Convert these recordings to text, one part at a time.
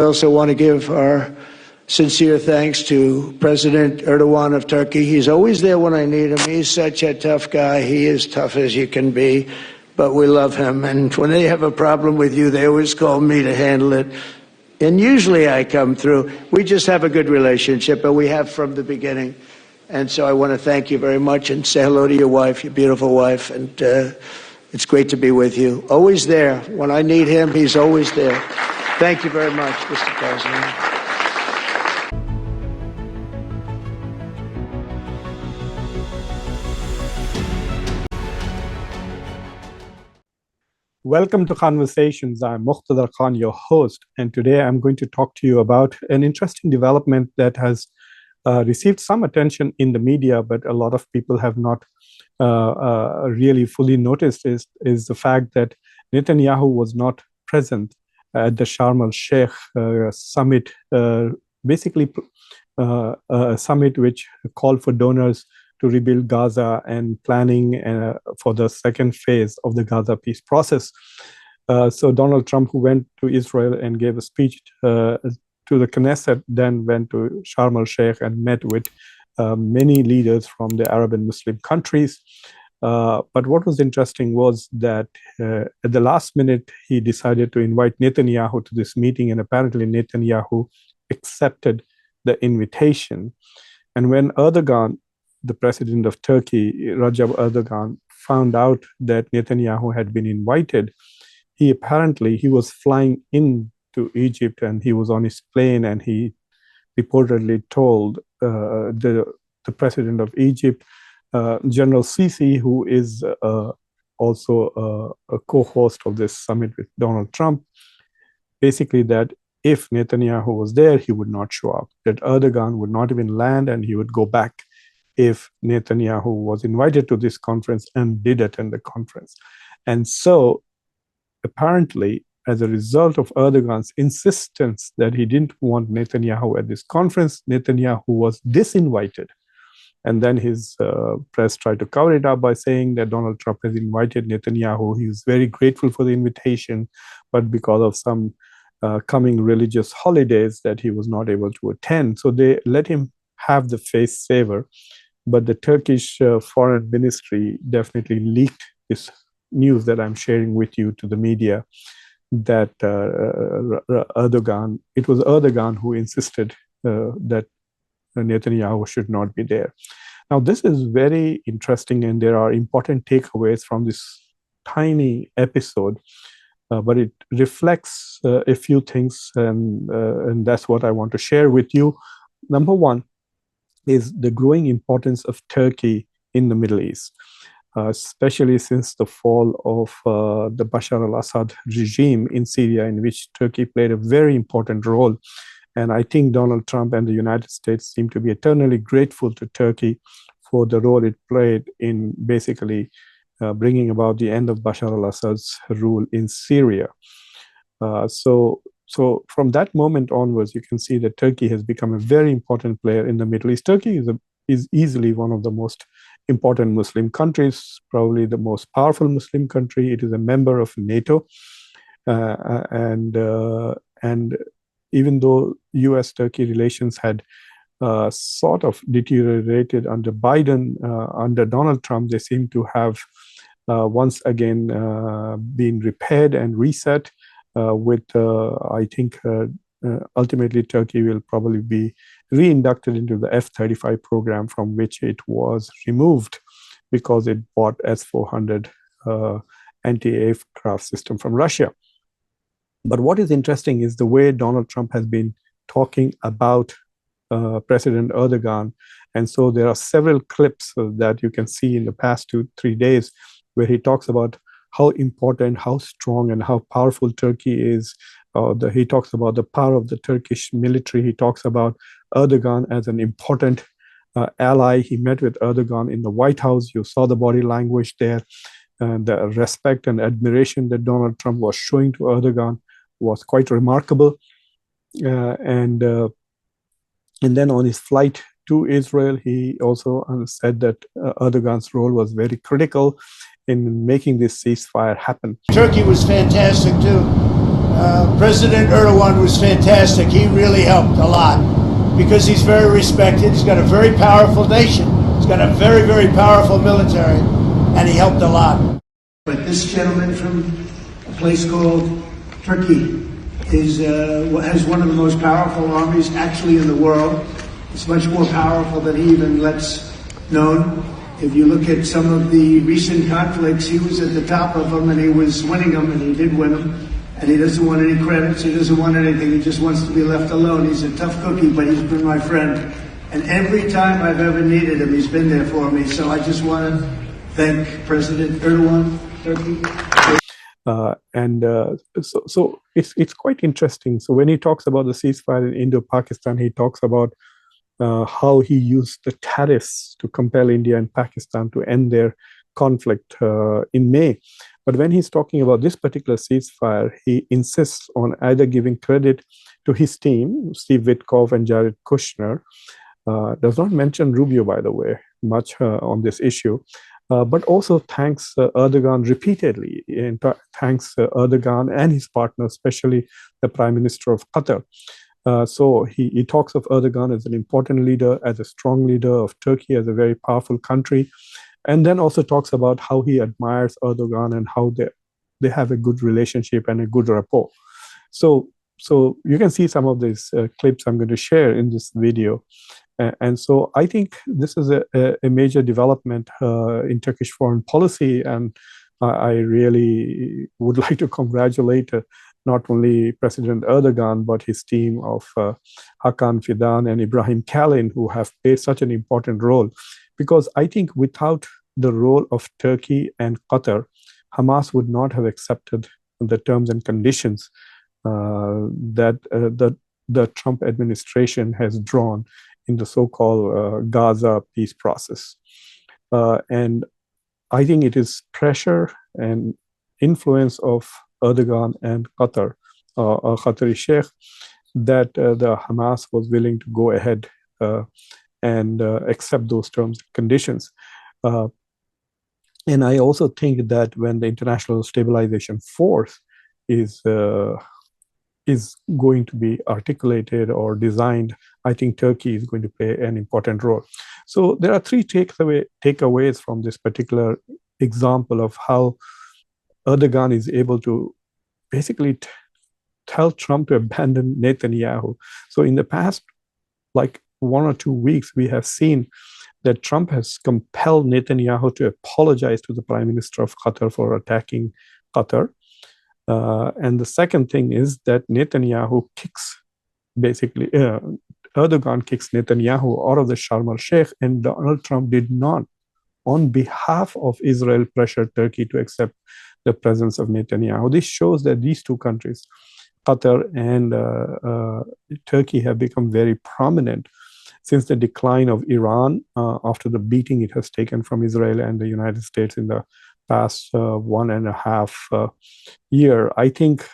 I also want to give our sincere thanks to President Erdogan of Turkey. He's always there when I need him. He's such a tough guy. He is tough as you can be, but we love him. And when they have a problem with you, they always call me to handle it. And usually I come through. We just have a good relationship, and we have from the beginning. And so I want to thank you very much and say hello to your wife, your beautiful wife. And it's great to be with you. Always there. When I need him, he's always there. Thank you very much, Mr. President. Welcome to Khanversations. I'm Muqtedar, your host, and today I'm going to talk to you about an interesting development that has received some attention in the media, but a lot of people have not really fully noticed is the fact that Netanyahu was not present at the Sharm el-Sheikh summit, basically a summit which called for donors to rebuild Gaza and planning for the second phase of the Gaza peace process. So Donald Trump, who went to Israel and gave a speech to the Knesset, then went to Sharm el-Sheikh and met with many leaders from the Arab and Muslim countries. But what was interesting was that at the last minute, he decided to invite Netanyahu to this meeting, and apparently Netanyahu accepted the invitation. And when Erdogan, the president of Turkey, Recep Erdogan, found out that Netanyahu had been invited, he was flying into Egypt, and he was on his plane, and he reportedly told the president of Egypt, General Sisi, who is also a co-host of this summit with Donald Trump, basically that if Netanyahu was there, he would not show up, that Erdogan would not even land, and he would go back if Netanyahu was invited to this conference and did attend the conference. And so apparently, as a result of Erdogan's insistence that he didn't want Netanyahu at this conference, Netanyahu was disinvited. And then his press tried to cover it up by saying that Donald Trump has invited Netanyahu. He was very grateful for the invitation, but because of some coming religious holidays that he was not able to attend. So they let him have the face saver. But the Turkish foreign ministry definitely leaked this news that I'm sharing with you to the media, that it was Erdogan who insisted that Netanyahu should not be there. Now, this is very interesting, and there are important takeaways from this tiny episode, but it reflects a few things, and that's what I want to share with you. Number one is the growing importance of Turkey in the Middle East, especially since the fall of the Bashar al-Assad regime in Syria, in which Turkey played a very important role. And I think Donald Trump and the United States seem to be eternally grateful to Turkey for the role it played in basically bringing about the end of Bashar al-Assad's rule in Syria. So from that moment onwards, you can see that Turkey has become a very important player in the Middle East. Turkey is easily one of the most important Muslim countries, probably the most powerful Muslim country. It is a member of NATO. And even though US-Turkey relations had sort of deteriorated under Biden, under Donald Trump, they seem to have once again been repaired and reset. I think ultimately Turkey will probably be reinducted into the F-35 program, from which it was removed because it bought S-400 anti-aircraft system from Russia. But what is interesting is the way Donald Trump has been talking about President Erdogan. And so there are several clips that you can see in the past 2-3 days where he talks about how important, how strong, and how powerful Turkey is. He talks about the power of the Turkish military. He talks about Erdogan as an important ally. He met with Erdogan in the White House. You saw the body language there. The respect and admiration that Donald Trump was showing to Erdogan was quite remarkable. And then on his flight to Israel, he also said that Erdogan's role was very critical in making this ceasefire happen. Turkey was fantastic too. President Erdogan was fantastic. He really helped a lot because he's very respected. He's got a very powerful nation. He's got a very, very powerful military, and he helped a lot. But this gentleman from a place called Turkey has one of the most powerful armies actually in the world. It's much more powerful than he even lets known. If you look at some of the recent conflicts, he was at the top of them and he was winning them, and he did win them. And he doesn't want any credits, he doesn't want anything, he just wants to be left alone. He's a tough cookie, but he's been my friend. And every time I've ever needed him, he's been there for me. So I just want to thank President Erdogan, Turkey. So it's quite interesting. So when he talks about the ceasefire in Indo-Pakistan, he talks about how he used the tariffs to compel India and Pakistan to end their conflict in May. But when he's talking about this particular ceasefire, he insists on either giving credit to his team, Steve Witkoff and Jared Kushner, does not mention Rubio, by the way, much on this issue, but also thanks Erdogan repeatedly, and thanks Erdogan and his partner, especially the Prime Minister of Qatar. So he talks of Erdogan as an important leader, as a strong leader of Turkey, as a very powerful country, and then also talks about how he admires Erdogan and how they have a good relationship and a good rapport. So you can see some of these clips I'm going to share in this video. And so I think this is a major development in Turkish foreign policy, and I really would like to congratulate not only President Erdogan, but his team of Hakan Fidan and Ibrahim Kalin, who have played such an important role. Because I think without the role of Turkey and Qatar, Hamas would not have accepted the terms and conditions that the Trump administration has drawn in the so-called Gaza peace process. And I think it is pressure and influence of Erdogan and Qatar, Qatari Sheikh, that the Hamas was willing to go ahead and accept those terms and conditions. And I also think that when the International Stabilization Force is going to be articulated or designed, I think Turkey is going to play an important role. So there are three takeaways from this particular example of how Erdogan is able to basically tell Trump to abandon Netanyahu. So in the past, like 1 or 2 weeks, we have seen that Trump has compelled Netanyahu to apologize to the Prime Minister of Qatar for attacking Qatar. And the second thing is that Netanyahu Erdogan kicks Netanyahu out of the Sharm el-Sheikh, and Donald Trump did not, on behalf of Israel, pressure Turkey to accept the presence of Netanyahu. This shows that these two countries, Qatar and Turkey, have become very prominent since the decline of Iran after the beating it has taken from Israel and the United States in the past 1.5 year. I think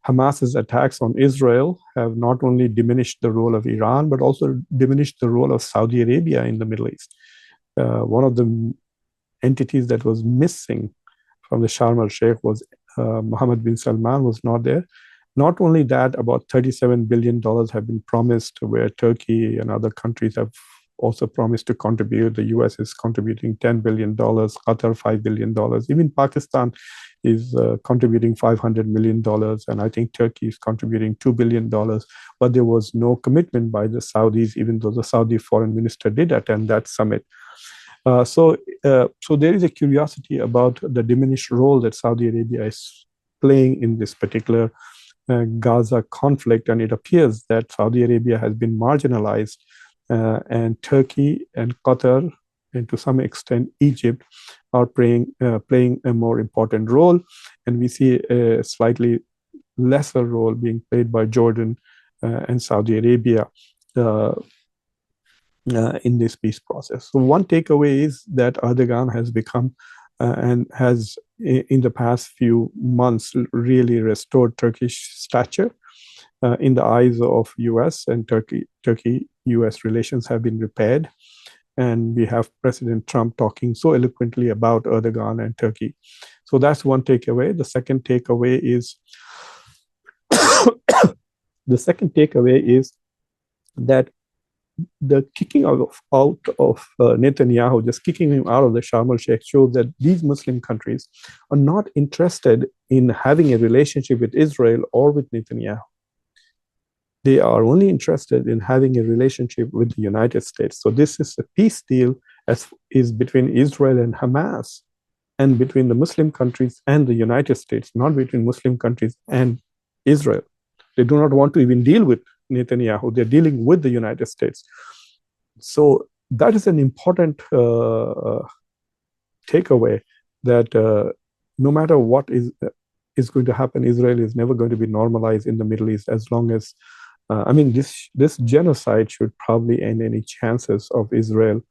Hamas's attacks on Israel have not only diminished the role of Iran, but also diminished the role of Saudi Arabia in the Middle East. One of the entities that was missing from the Sharm el-Sheikh was Mohammed bin Salman was not there. Not only that, about $37 billion have been promised, where Turkey and other countries have also promised to contribute. The US is contributing $10 billion, Qatar $5 billion. Even Pakistan is contributing $500 million, and I think Turkey is contributing $2 billion. But there was no commitment by the Saudis, even though the Saudi foreign minister did attend that summit. So there is a curiosity about the diminished role that Saudi Arabia is playing in this particular Gaza conflict, and it appears that Saudi Arabia has been marginalized, and Turkey and Qatar, and to some extent Egypt, are playing a more important role, and we see a slightly lesser role being played by Jordan and Saudi Arabia in this peace process. So one takeaway is that Erdogan has become and has in the past few months really restored Turkish stature in the eyes of US, and Turkey-US relations have been repaired. And we have President Trump talking so eloquently about Erdogan and Turkey. So that's one takeaway. The second takeaway is The second takeaway is that the kicking out of Netanyahu, just kicking him out of the Sharm el-Sheikh, shows that these Muslim countries are not interested in having a relationship with Israel or with Netanyahu. They are only interested in having a relationship with the United States. So this is a peace deal as is between Israel and Hamas, and between the Muslim countries and the United States, not between Muslim countries and Israel. They do not want to even deal with Netanyahu. They're dealing with the United States. So that is an important takeaway, that no matter what is going to happen, Israel is never going to be normalized in the Middle East as long as, this genocide should probably end any chances of Israel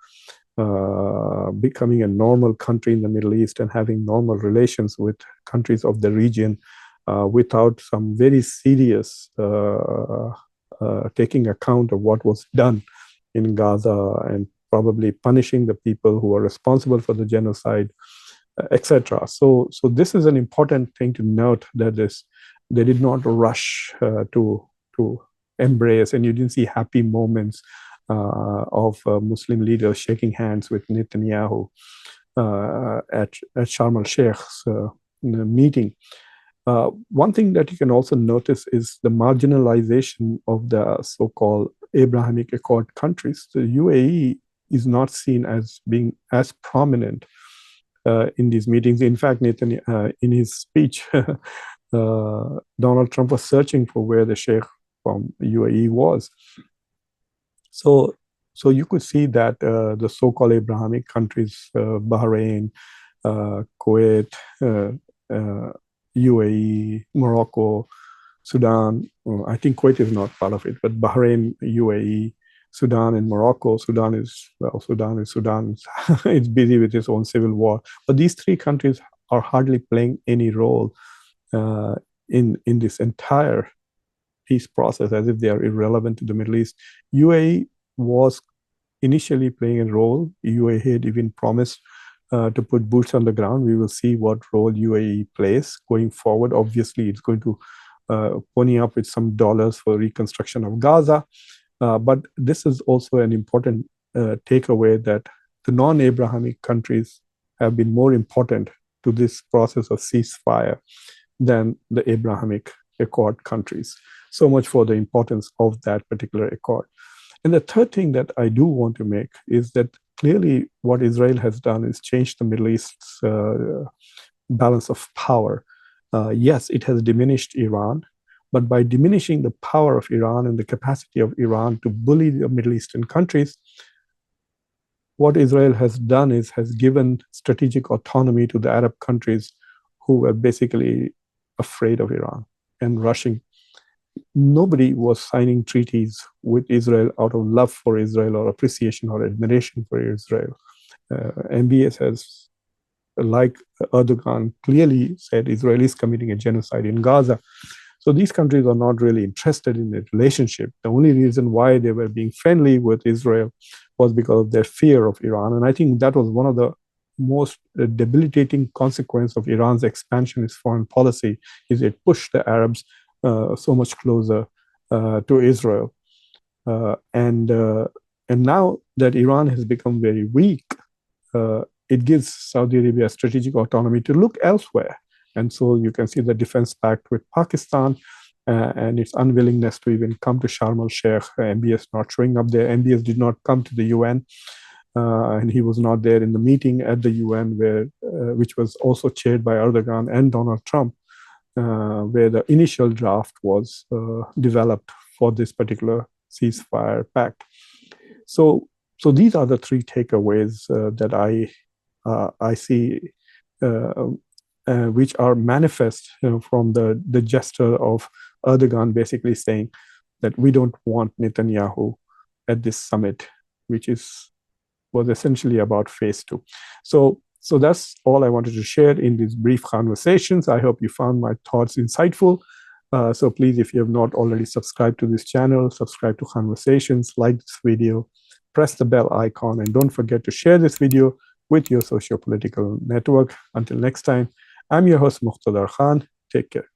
becoming a normal country in the Middle East and having normal relations with countries of the region without some very serious taking account of what was done in Gaza and probably punishing the people who are responsible for the genocide, etc. So this is an important thing to note, that they did not rush to embrace, and you didn't see happy moments of Muslim leaders shaking hands with Netanyahu at Sharm el-Sheikh's meeting. One thing that you can also notice is the marginalization of the so-called Abrahamic Accord countries. The UAE is not seen as being as prominent in these meetings. In fact, Netanyahu, in his speech, Donald Trump was searching for where the Sheikh from UAE was. So you could see that the so-called Abrahamic countries, Bahrain, Kuwait, UAE, Morocco, Sudan. I think Kuwait is not part of it, but Bahrain, UAE, Sudan, and Morocco. Sudan is Sudan. It's busy with its own civil war. But these three countries are hardly playing any role in this entire peace process, as if they are irrelevant to the Middle East. UAE was initially playing a role. UAE had even promised to put boots on the ground. We will see what role UAE plays going forward. Obviously, it's going to pony up with some dollars for reconstruction of Gaza. But this is also an important takeaway, that the non-Abrahamic countries have been more important to this process of ceasefire than the Abrahamic Accord countries. So much for the importance of that particular accord. And the third thing that I do want to make is that clearly what Israel has done is change the Middle East's balance of power. Yes, it has diminished Iran, but by diminishing the power of Iran and the capacity of Iran to bully the Middle Eastern countries, what Israel has done is has given strategic autonomy to the Arab countries who were basically afraid of Iran and rushing. Nobody was signing treaties with Israel out of love for Israel or appreciation or admiration for Israel. MBS has, like Erdogan, clearly said Israel is committing a genocide in Gaza. So these countries are not really interested in the relationship. The only reason why they were being friendly with Israel was because of their fear of Iran. And I think that was one of the most debilitating consequence of Iran's expansionist foreign policy, is it pushed the Arabs so much closer to Israel. And now that Iran has become very weak, it gives Saudi Arabia strategic autonomy to look elsewhere. And so you can see the defense pact with Pakistan and its unwillingness to even come to Sharm el-Sheikh. MBS not showing up there. MBS did not come to the UN, and he was not there in the meeting at the UN, which was also chaired by Erdogan and Donald Trump, where the initial draft was developed for this particular ceasefire pact. So these are the three takeaways that I see, which are manifest from the gesture of Erdogan basically saying that we don't want Netanyahu at this summit, which was essentially about phase 2. So that's all I wanted to share in these brief conversations. I hope you found my thoughts insightful. So please, if you have not already subscribed to this channel, subscribe to Khanversations, like this video, press the bell icon, and don't forget to share this video with your socio-political network. Until next time, I'm your host, Muqtedar Khan. Take care.